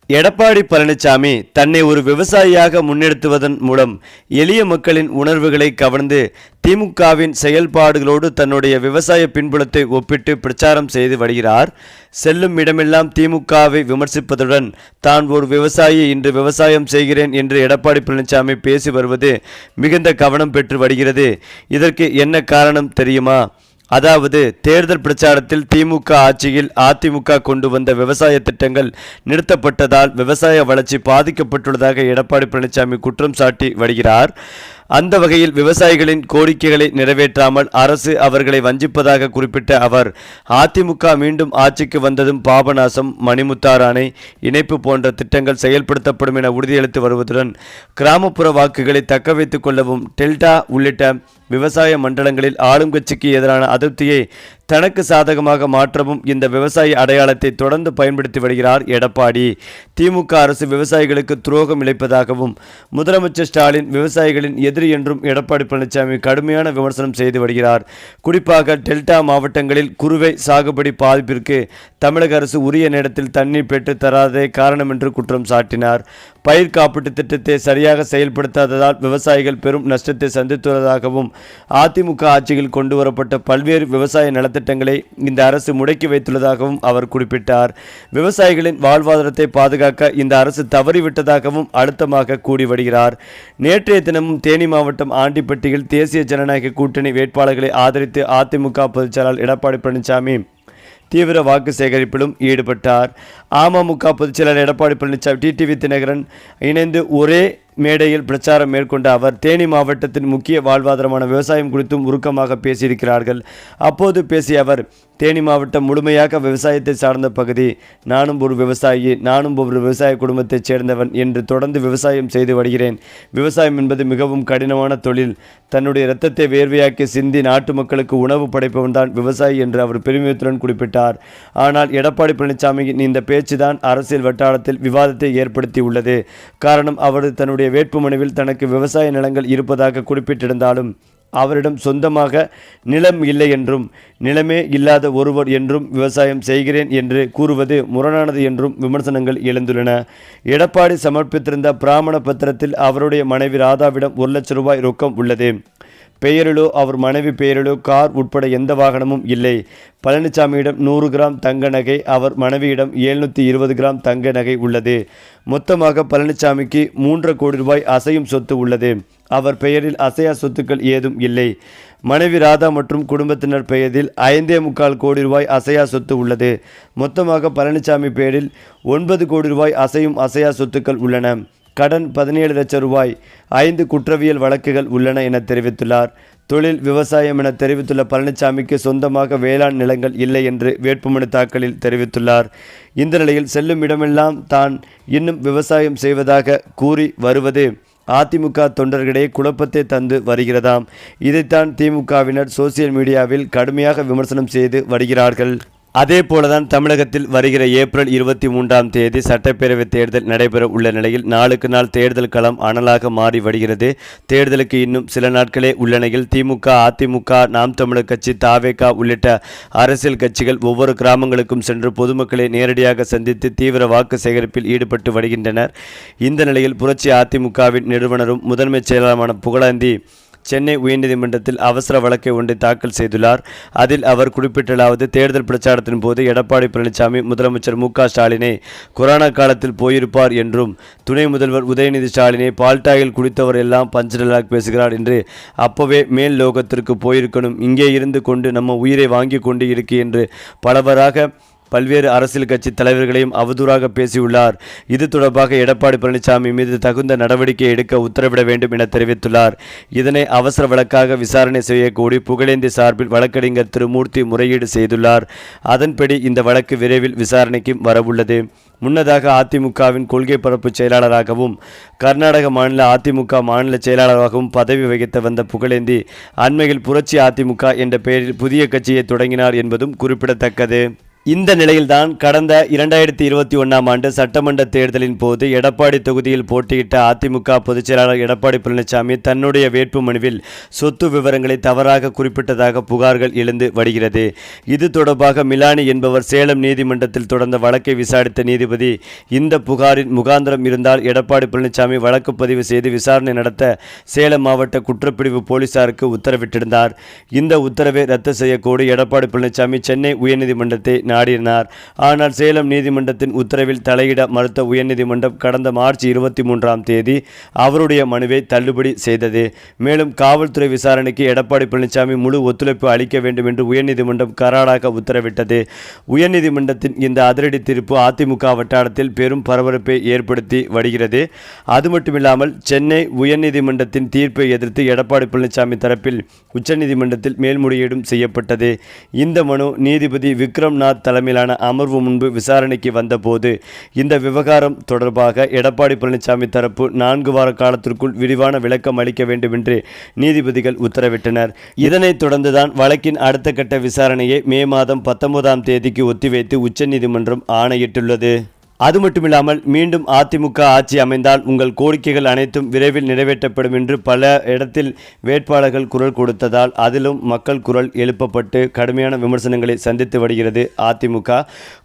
எடப்பாடி பழனிசாமி தன்னை ஒரு விவசாயியாக முன்னெடுத்துவதன் மூலம் எளிய மக்களின் உணர்வுகளை கவர்ந்து திமுகவின் செயல்பாடுகளோடு தன்னுடைய விவசாய பின்புலத்தை ஒப்பிட்டு பிரச்சாரம் செய்து வருகிறார். செல்லும் இடமெல்லாம் திமுகவை விமர்சிப்பதுடன் தான் ஒரு விவசாயி, இன்று விவசாயம் செய்கிறேன் என்று எடப்பாடி பழனிசாமி பேசி வருவது மிகுந்த கவனம் பெற்று வருகிறது. இதற்கு என்ன காரணம் தெரியுமா? அதாவது, தேர்தல் பிரச்சாரத்தில் திமுக ஆட்சியில் அதிமுக கொண்டு வந்த விவசாய திட்டங்கள் நிறுத்தப்பட்டதால் விவசாய வளர்ச்சி பாதிக்கப்பட்டுள்ளதாக எடப்பாடி பழனிசாமி குற்றம் சாட்டி வருகிறார். அந்த வகையில் விவசாயிகளின் கோரிக்கைகளை நிறைவேற்றாமல் அரசு அவர்களை வஞ்சிப்பதாக குறிப்பிட்ட அவர், அதிமுக மீண்டும் ஆட்சிக்கு வந்ததும் பாபநாசம், மணிமுத்தாறு அணை இணைப்பு போன்ற திட்டங்கள் செயல்படுத்தப்படும் என உறுதியளித்து வருவதுடன் கிராமப்புற வாக்குகளை தக்க வைத்துக் கொள்ளவும் டெல்டா உள்ளிட்ட விவசாய மண்டலங்களில் ஆளும் கட்சிக்கு எதிரான அதிருப்தியை தனக்கு சாதகமாக மாற்றவும் இந்த விவசாய அடையாளத்தை தொடர்ந்து பயன்படுத்தி வருகிறார் எடப்பாடி. திமுக அரசு விவசாயிகளுக்கு துரோகம் இழைப்பதாகவும் முதலமைச்சர் ஸ்டாலின் விவசாயிகளின் எதிரி என்றும் எடப்பாடி பழனிசாமி கடுமையான விமர்சனம் செய்து வருகிறார். குறிப்பாக டெல்டா மாவட்டங்களில் குறுவை சாகுபடி பாதிப்பிற்கு தமிழக அரசு உரிய நேரத்தில் தண்ணீர் பெற்று தராதே காரணம் என்று குற்றம் சாட்டினார். பயிர் காப்பீட்டு திட்டத்தை சரியாக செயல்படுத்தாததால் விவசாயிகள் பெரும் நஷ்டத்தை சந்தித்துள்ளதாகவும் அதிமுக ஆட்சியில் கொண்டு வரப்பட்ட பல்வேறு விவசாய நலத்திட்டங்களை இந்த அரசு முடக்கி வைத்துள்ளதாகவும் அவர் குறிப்பிட்டார். விவசாயிகளின் வாழ்வாதாரத்தை பாதுகாக்க இந்த அரசு தவறிவிட்டதாகவும் அழுத்தமாக கூறி வருகிறார். நேற்றைய தினமும் தேனி மாவட்டம் ஆண்டிப்பட்டியில் தேசிய ஜனநாயக கூட்டணி வேட்பாளர்களை ஆதரித்து அதிமுக பொதுச்செயலாளர் எடப்பாடி பழனிசாமி தீவிர வாக்கு சேகரிப்பிலும் ஈடுபட்டார். அமமுக பொதுச்செயலாளர் எடப்பாடி பழனிசாமி, டிடிவி தினகரன் இணைந்து ஒரே மேடையில் பிரச்சாரம் மேற்கொண்ட அவர் தேனி மாவட்டத்தின் முக்கிய வாழ்வாதாரமான விவசாயம் குறித்தும் உருக்கமாக பேசியிருக்கிறார்கள். அப்போது பேசிய அவர், தேனி மாவட்டம் முழுமையாக விவசாயத்தை சார்ந்த பகுதி. நானும் ஒரு விவசாயி, நானும் ஒரு விவசாய குடும்பத்தைச் சேர்ந்தவன் என்று தொடர்ந்து விவசாயம் செய்து வருகிறேன். விவசாயம் என்பது மிகவும் கடினமான தொழில். தன்னுடைய இரத்தத்தை வேர்வையாக்கி சிந்தி நாட்டு மக்களுக்கு உணவு படைப்பவன் தான் விவசாயி என்று அவர் பெருமிதத்துடன் குறிப்பிட்டார். ஆனால் எடப்பாடி பழனிசாமியின் இந்த பேச்சுதான் அரசியல் வட்டாரத்தில் விவாதத்தை ஏற்படுத்தி உள்ளது. காரணம், அவர் தன்னுடைய வேட்புமனுவில் தனக்கு விவசாய நிலங்கள் இருப்பதாக குறிப்பிட்டிருந்தாலும் அவரிடம் சொந்தமாக நிலம் இல்லை என்றும் நிலமே இல்லாத ஒருவர் என்றும் விவசாயம் செய்கிறேன் என்று கூறுவது முரணானது என்றும் விமர்சனங்கள் எழுந்துள்ளன. எடப்பாடி சமர்ப்பித்திருந்த பிராமண பத்திரத்தில் அவருடைய மனைவி ராதாவிடம் 1 லட்சம் ரூபாய் ரொக்கம் உள்ளது. பெயரிலோ அவர் மனைவி பெயரிலோ கார் உட்பட எந்த வாகனமும் இல்லை. பழனிசாமியிடம் 100 கிராம் தங்க நகை, அவர் மனைவியிடம் 720 கிராம் தங்க நகை உள்ளது. மொத்தமாக பழனிசாமிக்கு 3.25 கோடி ரூபாய் அசையும் சொத்து உள்ளது. அவர் பெயரில் அசையா சொத்துக்கள் ஏதும் இல்லை. மனைவி ராதா மற்றும் குடும்பத்தினர் பெயரில் 5.25 கோடி ரூபாய் அசையா சொத்து உள்ளது. மொத்தமாக பழனிசாமி பெயரில் 9 கோடி ரூபாய் அசையும் அசையா சொத்துக்கள் உள்ளன. கடன் 17 லட்சம் ரூபாய், 5 குற்றவியல் வழக்குகள் உள்ளன என தெரிவித்துள்ளார். தொழில் விவசாயம் என தெரிவித்துள்ள பழனிசாமிக்கு சொந்தமாக வேளாண் நிலங்கள் இல்லை என்று வேட்புமனு தாக்கலில் தெரிவித்துள்ளார். இந்த நிலையில் செல்லும் இடமெல்லாம் தான் இன்னும் விவசாயம் செய்வதாக கூறி வருவது அதிமுக தொண்டர்களிடையே குழப்பத்தை தந்து வருகிறதாம். இதைத்தான் திமுகவினர் சோசியல் மீடியாவில் கடுமையாக விமர்சனம் செய்து வருகிறார்கள். அதே போலதான் தமிழகத்தில் வருகிற ஏப்ரல் 23ஆம் தேதி சட்டப்பேரவை தேர்தல் நடைபெற உள்ள நிலையில் நாளுக்கு நாள் தேர்தல் களம் அனலாக மாறி வருகிறது. தேர்தலுக்கு இன்னும் சில நாட்களே உள்ள நிலையில் திமுக, அதிமுக, நாம் தமிழர் கட்சி, தாவேகா உள்ளிட்ட அரசியல் கட்சிகள் ஒவ்வொரு கிராமங்களுக்கும் சென்று பொதுமக்களை நேரடியாக சந்தித்து தீவிர வாக்கு சேகரிப்பில் ஈடுபட்டு வருகின்றனர். இந்த நிலையில் புரட்சி அதிமுகவின் நிறுவனரும் முதன்மை செயலாளருமான புகழேந்தி சென்னை உயர்நீதிமன்றத்தில் அவசர வழக்கை ஒன்றை தாக்கல் செய்துள்ளார். அதில் அவர் குறிப்பிட்டதாவது, தேர்தல் பிரச்சாரத்தின் போது எடப்பாடி பழனிசாமி முதலமைச்சர் மு.க. ஸ்டாலினை கொரோனா காலத்தில் போயிருப்பார் என்றும், துணை முதல்வர் உதயநிதி ஸ்டாலினை பால்டாயில் குடித்தவர் எல்லாம் பஞ்சடலாக் பேசுகிறார் என்று அப்போவே மேல் லோகத்திற்கு போயிருக்கணும், இங்கே இருந்து கொண்டு நம்ம உயிரை வாங்கி கொண்டு இருக்கு என்று பலவராக பல்வேறு அரசியல் கட்சி தலைவர்களையும் அவதூறாக பேசியுள்ளார். இது தொடர்பாக எடப்பாடி பழனிசாமி மீது தகுந்த நடவடிக்கை எடுக்க உத்தரவிட வேண்டும் என தெரிவித்துள்ளார். இதனை அவசர வழக்காக விசாரணை செய்யக்கூடி புகழேந்தி சார்பில் வழக்கறிஞர் திருமூர்த்தி முறையீடு செய்துள்ளார். அதன்படி இந்த வழக்கு விரைவில் விசாரணைக்கு வரவுள்ளது. முன்னதாக அதிமுகவின் கொள்கை பரப்பு செயலாளராகவும் கர்நாடக மாநில அதிமுக மாநில செயலாளராகவும் பதவி வகித்து வந்த புகழேந்தி அண்மையில் புரட்சி அதிமுக என்ற பெயரில் புதிய கட்சியை தொடங்கினார் என்பதும் குறிப்பிடத்தக்கது. இந்த நிலையில்தான் கடந்த 2021ஆம் ஆண்டு சட்டமன்ற தேர்தலின் போது எடப்பாடி தொகுதியில் போட்டியிட்ட அதிமுக பொதுச்செயலாளர் எடப்பாடி பழனிசாமி தன்னுடைய வேட்புமனுவில் சொத்து விவரங்களை தவறாக குறிப்பிட்டதாக புகார்கள் எழுந்து வருகிறது. இது தொடர்பாக மிலானி என்பவர் சேலம் நீதிமன்றத்தில் தொடர்ந்த வழக்கை விசாரித்த நீதிபதி இந்த புகாரின் முகாந்திரம் இருந்தால் எடப்பாடி பழனிசாமி வழக்கு பதிவு செய்து விசாரணை நடத்த சேலம் மாவட்ட குற்றப்பிரிவு போலீசாருக்கு உத்தரவிட்டிருந்தார். இந்த உத்தரவை ரத்து செய்யக்கோரி எடப்பாடி பழனிசாமி சென்னை உயர்நீதிமன்றத்தை நாடினார். ஆனால் சேலம் நீதிமன்றத்தின் உத்தரவில் தலையிட மறுத்த உயர்நீதிமன்றம் கடந்த மார்ச் 23ஆம் தேதி அவருடைய மனுவை தள்ளுபடி செய்தது. மேலும் காவல்துறை விசாரணைக்கு எடப்பாடி பழனிசாமி முழு ஒத்துழைப்பு அளிக்க வேண்டும் என்று உயர்நீதிமன்றம் கராராக உத்தரவிட்டது. உயர்நீதிமன்றத்தின் இந்த அதிரடி தீர்ப்பு அதிமுக வட்டாரத்தில் பெரும் பரபரப்பை ஏற்படுத்தி வருகிறது. அது மட்டுமில்லாமல் சென்னை உயர்நீதிமன்றத்தின் தீர்ப்பை எதிர்த்து எடப்பாடி பழனிசாமி தரப்பில் உச்சநீதிமன்றத்தில் மேல்முறையீடும் செய்யப்பட்டது. இந்த மனு நீதிபதி விக்ரம் நாத் தலைமையிலான அமர்வு முன்பு விசாரணைக்கு வந்தபோது இந்த விவகாரம் தொடர்பாக எடப்பாடி பழனிசாமி தரப்பு 4 வார காலத்திற்குள் விரிவான விளக்கம் அளிக்க வேண்டும் என்று நீதிபதிகள் உத்தரவிட்டனர். இதனைத் தொடர்ந்துதான் வழக்கின் அடுத்த கட்ட விசாரணையை மே மாதம் 19ஆம் தேதிக்கு ஒத்திவைத்து உச்சநீதிமன்றம் ஆணையிட்டுள்ளது. அது மட்டுமில்லாமல் மீண்டும் அதிமுக ஆட்சி அமைந்தால் உங்கள் கோரிக்கைகள் அனைத்தும் விரைவில் நிறைவேற்றப்படும் என்று பல இடத்தில் வேட்பாளர்கள் குரல் கொடுத்ததால் அதிலும் மக்கள் குரல் எழுப்பப்பட்டு கடுமையான விமர்சனங்களை சந்தித்து வருகிறது அதிமுக.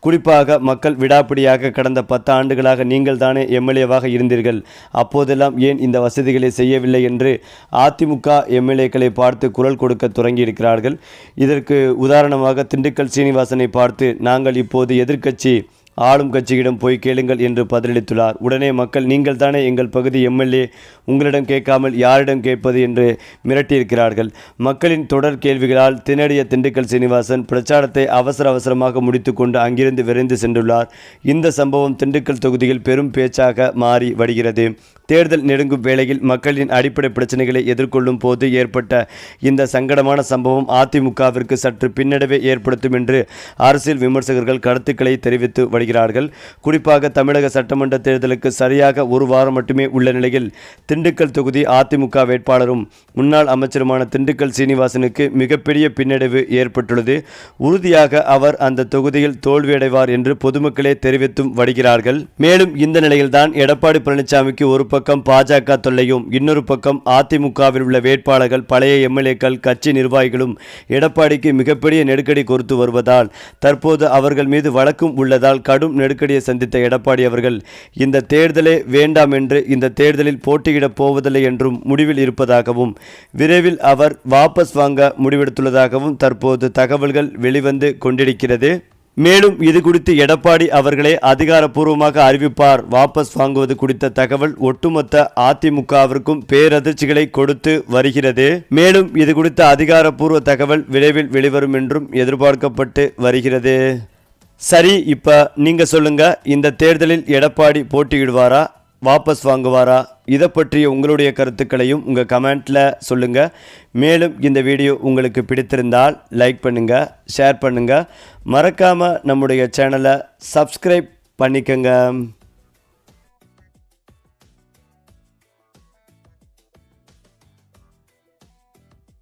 குறிப்பாக மக்கள் விடாப்பிடியாக கடந்த 10 ஆண்டுகளாக நீங்கள் தானே எம்எல்ஏவாக இருந்தீர்கள், அப்போதெல்லாம் ஏன் இந்த வசதிகளை செய்யவில்லை என்று அதிமுக எம்எல்ஏக்களை பார்த்து குரல் கொடுக்க தொடங்கியிருக்கிறார்கள். இதற்கு உதாரணமாக திண்டுக்கல் சீனிவாசனை பார்த்து நாங்கள் இப்போது எதிர்க்கட்சி, ஆளும் கட்சியிடம் போய் கேளுங்கள் என்று பதிலளித்துள்ளார். உடனே மக்கள் நீங்கள் தானே எங்கள் பகுதி எம்எல்ஏ, உங்களிடம் கேட்காமல் யாரிடம் கேட்பது என்று மிரட்டியிருக்கிறார்கள். மக்களின் தொடர் கேள்விகளால் திணறிய திண்டுக்கல் சீனிவாசன் பிரச்சாரத்தை அவசரமாக முடித்துக்கொண்டு அங்கிருந்து விரைந்து சென்றுள்ளார். இந்த சம்பவம் திண்டுக்கல் தொகுதியில் பெரும் பேச்சாக மாறி வருகிறது. தேர்தல் நெருங்கும் வேளையில் மக்களின் அடிப்படை பிரச்சனைகளை எதிர்கொள்ளும் போது ஏற்பட்ட இந்த சங்கடமான சம்பவம் அதிமுகவிற்கு சற்று பின்னடைவை ஏற்படுத்தும் என்று அரசியல் விமர்சகர்கள் கருத்துக்களை தெரிவித்து வருகிறார்கள். குறிப்பாக தமிழக சட்டமன்ற தேர்தலுக்கு சரியாக 1 வாரம் மட்டுமே உள்ள நிலையில் திண்டுக்கல் தொகுதி அதிமுக வேட்பாளரும் முன்னாள் அமைச்சருமான திண்டுக்கல் சீனிவாசனுக்கு மிகப்பெரிய பின்னடைவு ஏற்பட்டுள்ளது. உறுதியாக அவர் அந்த தொகுதியில் தோல்வியடைவார் என்று பொதுமக்களே தெரிவித்தும் வருகிறார்கள். மேலும் இந்த நிலையில்தான் எடப்பாடி பழனிசாமிக்கு ஒரு பக்கம் பாஜக தொல்லையும், இன்னொரு பக்கம் அதிமுகவில் உள்ள வேட்பாளர்கள், பழைய எம்எல்ஏக்கள், கட்சி நிர்வாகிகளும் எடப்பாடிக்கு மிகப்பெரிய நெருக்கடி கொடுத்து வருவதால் தற்போது அவர்கள் மீது வழக்கும் உள்ளதால் கடும் நெருக்கடியை சந்தித்த எடப்பாடி அவர்கள் இந்த தேர்தலே வேண்டாம் என்று, இந்த தேர்தலில் போட்டியிடப் போவதில்லை என்றும் முடிவில் இருப்பதாகவும், விரைவில் அவர் வாபஸ் வாங்க முடிவெடுத்துள்ளதாகவும் தற்போது தகவல்கள் வெளிவந்து கொண்டிருக்கிறது. மேலும் இது குறித்து எடப்பாடி அவர்களே அதிகாரப்பூர்வமாக அறிவிப்பார். வாபஸ் வாங்குவது குறித்த தகவல் ஒட்டுமொத்த அதிமுகவிற்கும் பேரதிர்ச்சிகளை கொடுத்து வருகிறது. மேலும் இது குறித்த அதிகாரப்பூர்வ தகவல் விரைவில் வெளிவரும் என்றும் எதிர்பார்க்கப்பட்டு வருகிறது. சரி, இப்போ நீங்க சொல்லுங்க, இந்த தேர்தலில் எடப்பாடி போட்டியிடுவாரா, வாபஸ் வாங்குவாரா? இதை பற்றிய உங்களுடைய கருத்துக்களையும் உங்கள் கமெண்ட்டில் சொல்லுங்கள். மேலும் இந்த வீடியோ உங்களுக்கு பிடித்திருந்தால் லைக் பண்ணுங்கள், ஷேர் பண்ணுங்கள், மறக்காமல் நம்முடைய சேனலை சப்ஸ்கிரைப் பண்ணிக்கங்க.